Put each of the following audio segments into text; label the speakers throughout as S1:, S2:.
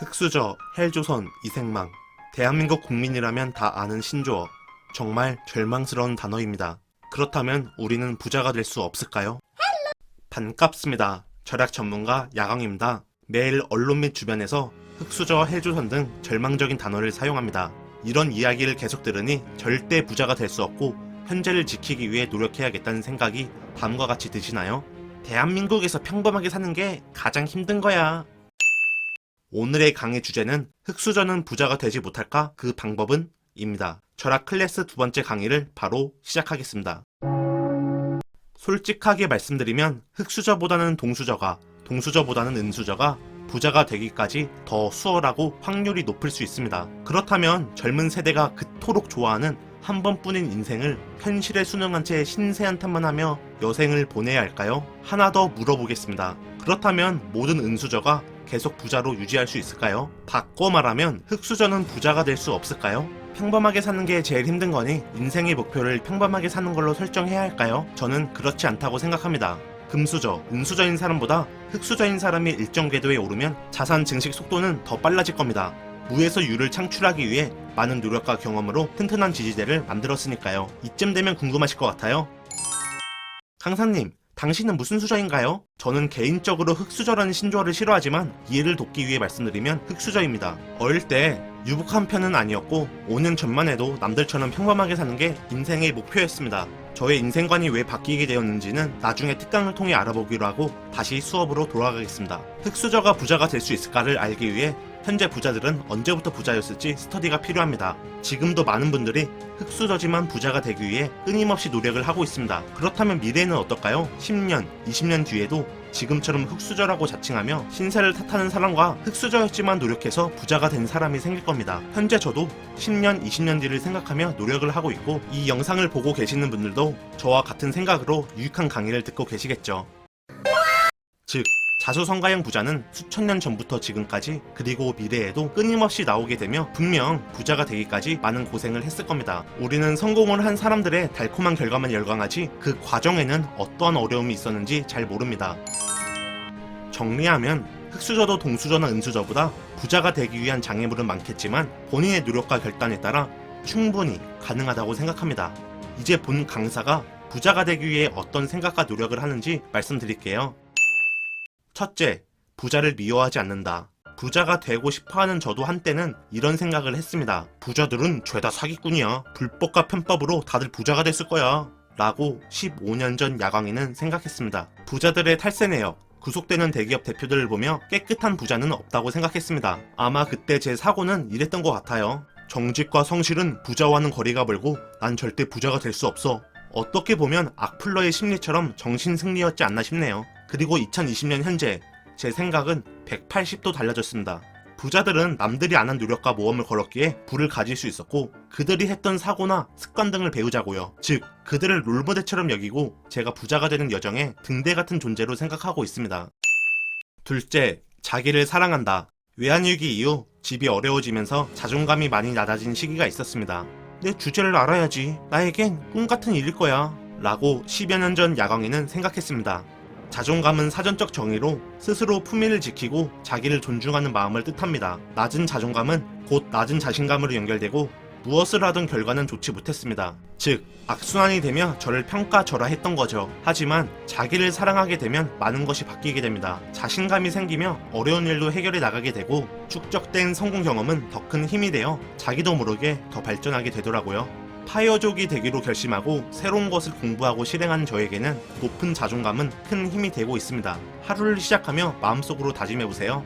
S1: 흑수저, 헬조선, 이생망. 대한민국 국민이라면 다 아는 신조어. 정말 절망스러운 단어입니다. 그렇다면 우리는 부자가 될 수 없을까요? 반갑습니다. 절약 전문가 야광입니다. 매일 언론 및 주변에서 흑수저, 헬조선 등 절망적인 단어를 사용합니다. 이런 이야기를 계속 들으니 절대 부자가 될 수 없고 현재를 지키기 위해 노력해야겠다는 생각이 다음과 같이 드시나요? 대한민국에서 평범하게 사는 게 가장 힘든 거야. 오늘의 강의 주제는 흑수저는 부자가 되지 못할까? 그 방법은? 입니다. 절약 클래스 두 번째 강의를 바로 시작하겠습니다. 솔직하게 말씀드리면 흑수저보다는 동수저가, 동수저보다는 은수저가 부자가 되기까지 더 수월하고 확률이 높을 수 있습니다. 그렇다면 젊은 세대가 그토록 좋아하는 한 번뿐인 인생을 현실에 순응한 채 신세한탄만 하며 여생을 보내야 할까요? 하나 더 물어보겠습니다. 그렇다면 모든 은수저가 계속 부자로 유지할 수 있을까요? 바꿔 말하면 흑수저는 부자가 될 수 없을까요? 평범하게 사는 게 제일 힘든 거니 인생의 목표를 평범하게 사는 걸로 설정해야 할까요? 저는 그렇지 않다고 생각합니다. 금수저, 은수저인 사람보다 흑수저인 사람이 일정 궤도에 오르면 자산 증식 속도는 더 빨라질 겁니다. 무에서 유를 창출하기 위해 많은 노력과 경험으로 튼튼한 지지대를 만들었으니까요. 이쯤 되면 궁금하실 것 같아요. 강사님, 당신은 무슨 수저인가요? 저는 개인적으로 흑수저라는 신조어를 싫어하지만 이해를 돕기 위해 말씀드리면 흑수저입니다. 어릴 때 유복한 편은 아니었고 5년 전만 해도 남들처럼 평범하게 사는 게 인생의 목표였습니다. 저의 인생관이 왜 바뀌게 되었는지는 나중에 특강을 통해 알아보기로 하고 다시 수업으로 돌아가겠습니다. 흑수저가 부자가 될 수 있을까를 알기 위해 현재 부자들은 언제부터 부자였을지 스터디가 필요합니다. 지금도 많은 분들이 흑수저지만 부자가 되기 위해 끊임없이 노력을 하고 있습니다. 그렇다면 미래는 어떨까요? 10년, 20년 뒤에도 지금처럼 흑수저라고 자칭하며 신세를 탓하는 사람과 흑수저였지만 노력해서 부자가 된 사람이 생길 겁니다. 현재 저도 10년, 20년 뒤를 생각하며 노력을 하고 있고 이 영상을 보고 계시는 분들도 저와 같은 생각으로 유익한 강의를 듣고 계시겠죠. 즉, 자수성가형 부자는 수천 년 전부터 지금까지 그리고 미래에도 끊임없이 나오게 되며 분명 부자가 되기까지 많은 고생을 했을 겁니다. 우리는 성공을 한 사람들의 달콤한 결과만 열광하지 그 과정에는 어떠한 어려움이 있었는지 잘 모릅니다. 정리하면 흑수저도 동수저나 은수저보다 부자가 되기 위한 장애물은 많겠지만 본인의 노력과 결단에 따라 충분히 가능하다고 생각합니다. 이제 본 강사가 부자가 되기 위해 어떤 생각과 노력을 하는지 말씀드릴게요. 첫째, 부자를 미워하지 않는다. 부자가 되고 싶어하는 저도 한때는 이런 생각을 했습니다. 부자들은 죄다 사기꾼이야. 불법과 편법으로 다들 부자가 됐을 거야. 라고 15년 전 야광이는 생각했습니다. 부자들의 탈세 내역, 구속되는 대기업 대표들을 보며 깨끗한 부자는 없다고 생각했습니다. 아마 그때 제 사고는 이랬던 것 같아요. 정직과 성실은 부자와는 거리가 멀고 난 절대 부자가 될 수 없어. 어떻게 보면 악플러의 심리처럼 정신승리였지 않나 싶네요. 그리고 2020년 현재 제 생각은 180도 달라졌습니다. 부자들은 남들이 안 한 노력과 모험을 걸었기에 부를 가질 수 있었고 그들이 했던 사고나 습관 등을 배우자고요. 즉, 그들을 롤모델처럼 여기고 제가 부자가 되는 여정에 등대 같은 존재로 생각하고 있습니다. 둘째, 자기를 사랑한다. 외환위기 이후 집이 어려워지면서 자존감이 많이 낮아진 시기가 있었습니다. 내 주제를 알아야지. 나에겐 꿈같은 일일 거야. 라고 10여 년 전 야광이는 생각했습니다. 자존감은 사전적 정의로 스스로 품위를 지키고 자기를 존중하는 마음을 뜻합니다. 낮은 자존감은 곧 낮은 자신감으로 연결되고 무엇을 하던 결과는 좋지 못했습니다. 즉, 악순환이 되며 저를 평가절하했던 거죠. 하지만 자기를 사랑하게 되면 많은 것이 바뀌게 됩니다. 자신감이 생기며 어려운 일도 해결해 나가게 되고 축적된 성공 경험은 더 큰 힘이 되어 자기도 모르게 더 발전하게 되더라고요. 파이어족이 되기로 결심하고 새로운 것을 공부하고 실행하는 저에게는 높은 자존감은 큰 힘이 되고 있습니다. 하루를 시작하며 마음속으로 다짐해보세요.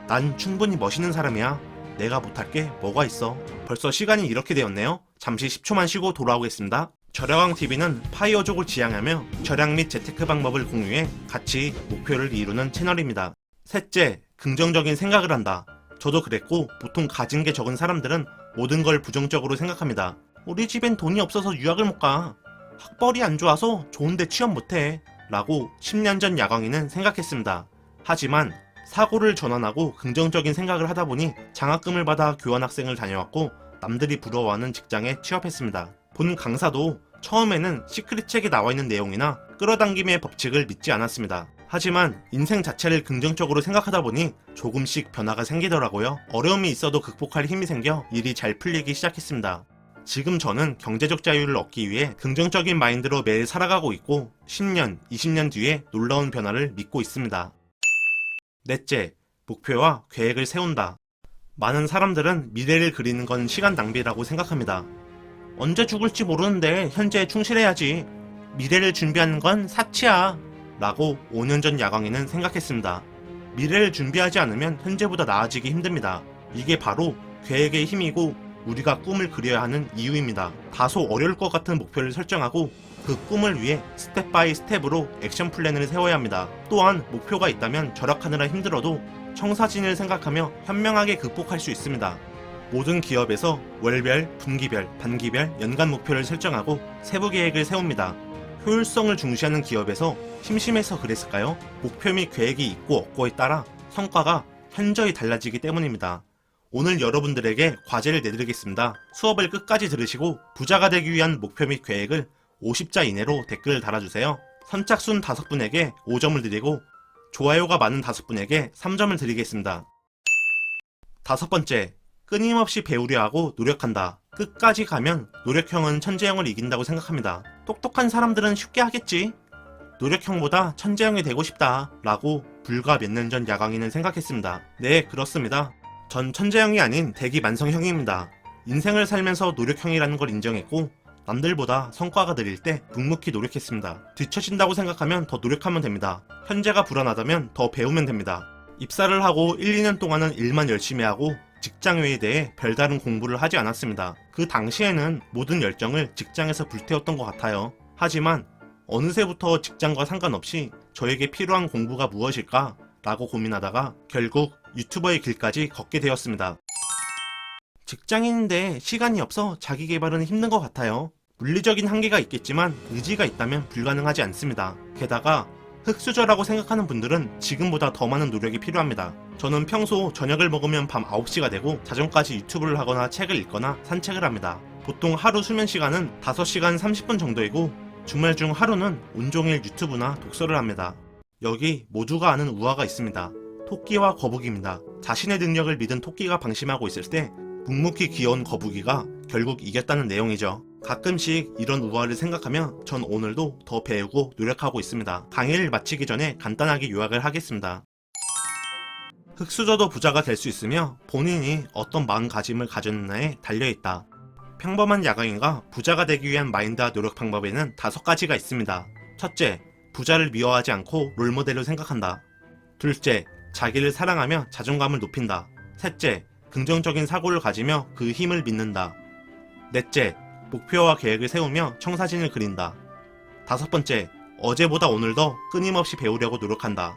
S1: 난 충분히 멋있는 사람이야. 내가 못할 게 뭐가 있어. 벌써 시간이 이렇게 되었네요. 잠시 10초만 쉬고 돌아오겠습니다. 절약왕TV는 파이어족을 지향하며 절약 및 재테크 방법을 공유해 같이 목표를 이루는 채널입니다. 셋째, 긍정적인 생각을 한다. 저도 그랬고 보통 가진 게 적은 사람들은 모든 걸 부정적으로 생각합니다. 우리 집엔 돈이 없어서 유학을 못 가. 학벌이 안 좋아서 좋은데 취업 못해. 라고 10년 전 야광이는 생각했습니다. 하지만 사고를 전환하고 긍정적인 생각을 하다 보니 장학금을 받아 교환학생을 다녀왔고 남들이 부러워하는 직장에 취업했습니다. 본 강사도 처음에는 시크릿 책에 나와 있는 내용이나 끌어당김의 법칙을 믿지 않았습니다. 하지만 인생 자체를 긍정적으로 생각하다 보니 조금씩 변화가 생기더라고요. 어려움이 있어도 극복할 힘이 생겨 일이 잘 풀리기 시작했습니다. 지금 저는 경제적 자유를 얻기 위해 긍정적인 마인드로 매일 살아가고 있고 10년, 20년 뒤에 놀라운 변화를 믿고 있습니다. 넷째, 목표와 계획을 세운다. 많은 사람들은 미래를 그리는 건 시간 낭비라고 생각합니다. 언제 죽을지 모르는데 현재에 충실해야지. 미래를 준비하는 건 사치야. 라고 5년 전 야광이는 생각했습니다. 미래를 준비하지 않으면 현재보다 나아지기 힘듭니다. 이게 바로 계획의 힘이고 우리가 꿈을 그려야 하는 이유입니다. 다소 어려울 것 같은 목표를 설정하고 그 꿈을 위해 스텝 바이 스텝으로 액션 플랜을 세워야 합니다. 또한 목표가 있다면 절약하느라 힘들어도 청사진을 생각하며 현명하게 극복할 수 있습니다. 모든 기업에서 월별, 분기별, 단기별, 연간 목표를 설정하고 세부 계획을 세웁니다. 효율성을 중시하는 기업에서 심심해서 그랬을까요? 목표 및 계획이 있고 없고에 따라 성과가 현저히 달라지기 때문입니다. 오늘 여러분들에게 과제를 내드리겠습니다. 수업을 끝까지 들으시고 부자가 되기 위한 목표 및 계획을 50자 이내로 댓글을 달아주세요. 선착순 5분에게 5점을 드리고 좋아요가 많은 5분에게 3점을 드리겠습니다. 5번째, 끊임없이 배우려 하고 노력한다. 끝까지 가면 노력형은 천재형을 이긴다고 생각합니다. 똑똑한 사람들은 쉽게 하겠지. 노력형보다 천재형이 되고 싶다 라고 불과 몇 년 전 야광이는 생각했습니다. 네, 그렇습니다. 전 천재형이 아닌 대기만성형입니다. 인생을 살면서 노력형이라는 걸 인정했고 남들보다 성과가 느릴 때 묵묵히 노력했습니다. 뒤처진다고 생각하면 더 노력하면 됩니다. 현재가 불안하다면 더 배우면 됩니다. 입사를 하고 1, 2년 동안은 일만 열심히 하고 직장 외에 대해 별다른 공부를 하지 않았습니다. 그 당시에는 모든 열정을 직장에서 불태웠던 것 같아요. 하지만 어느새부터 직장과 상관없이 저에게 필요한 공부가 무엇일까? 라고 고민하다가 결국 유튜버의 길까지 걷게 되었습니다. 직장인인데 시간이 없어 자기 개발은 힘든 것 같아요. 물리적인 한계가 있겠지만 의지가 있다면 불가능하지 않습니다. 게다가 흙수저라고 생각하는 분들은 지금보다 더 많은 노력이 필요합니다. 저는 평소 저녁을 먹으면 밤 9시가 되고 자정까지 유튜브를 하거나 책을 읽거나 산책을 합니다. 보통 하루 수면 시간은 5시간 30분 정도이고 주말 중 하루는 온종일 유튜브나 독서를 합니다. 여기 모두가 아는 우화가 있습니다. 토끼와 거북이입니다. 자신의 능력을 믿은 토끼가 방심하고 있을 때 묵묵히 귀여운 거북이가 결국 이겼다는 내용이죠. 가끔씩 이런 우화를 생각하며 전 오늘도 더 배우고 노력하고 있습니다. 강의를 마치기 전에 간단하게 요약을 하겠습니다. 흙수저도 부자가 될 수 있으며 본인이 어떤 마음가짐을 가졌느냐에 달려있다. 평범한 야광인가 부자가 되기 위한 마인드와 노력 방법에는 5가지가 있습니다. 첫째, 부자를 미워하지 않고 롤모델로 생각한다. 둘째, 자기를 사랑하며 자존감을 높인다. 셋째, 긍정적인 사고를 가지며 그 힘을 믿는다. 넷째, 목표와 계획을 세우며 청사진을 그린다. 5번째, 어제보다 오늘 더 끊임없이 배우려고 노력한다.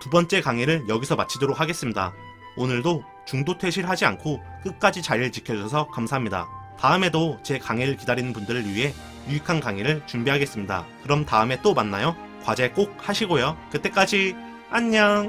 S1: 2번째 강의를 여기서 마치도록 하겠습니다. 오늘도 중도퇴실하지 않고 끝까지 자리를 지켜주셔서 감사합니다. 다음에도 제 강의를 기다리는 분들을 위해 유익한 강의를 준비하겠습니다. 그럼 다음에 또 만나요. 과제 꼭 하시고요. 그때까지 안녕.